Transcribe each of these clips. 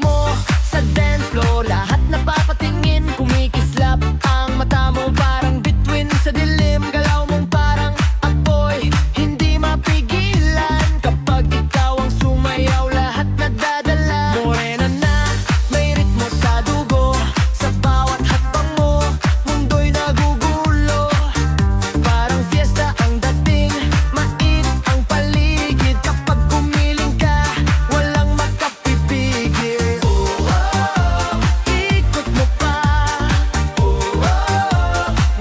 mo sa dance floor. Lahat napapatingin, kumikislap ang mata mo. Parang bituin sa dilim, galaw mong parang apoy. Hindi mapigilan kapag ikaw ang sumayaw. Lahat nadadala, morena na, may ritmo sa dugo. Sa bawat hakbang mo, mundo'y nagugulo. Parang fiesta ang dating, mait ang paligid. Kapag gumiling ka, walang makapipigil. Ikot mo pa,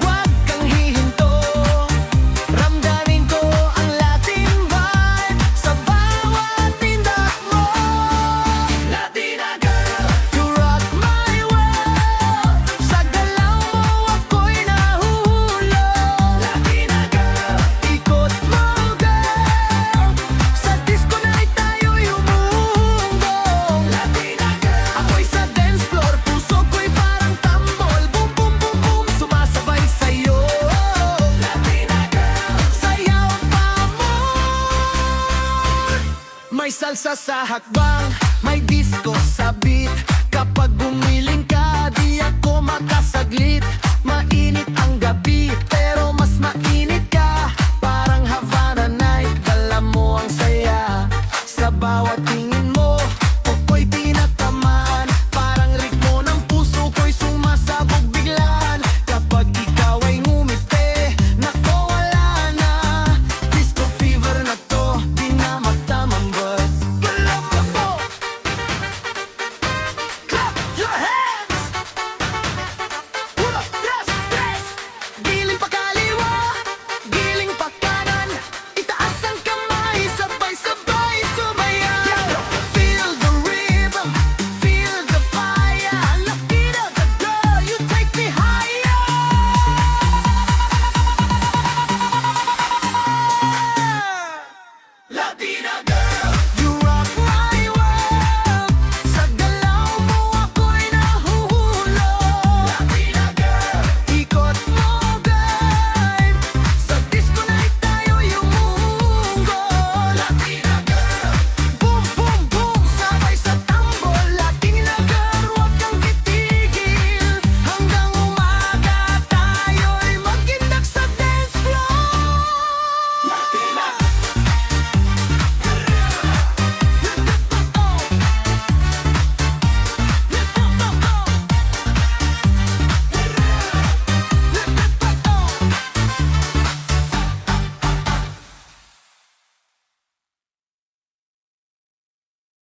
wag kang hihinto. Ramdamin ko ang Latin vibe sa bawat tindak mo. Latina girl, you rock my world. Sa galaw mo ako'y nahuhulog. Latina girl, ikot mo girl. Sa disco night tayo'y umuunggong. Latina girl, ako'y sa dance floor, puso ko'y parang tambol. Boom boom boom boom, sumasabay sa'yo. Latina girl, sayaw pa mo. May salsa sa hakbang, may disco sa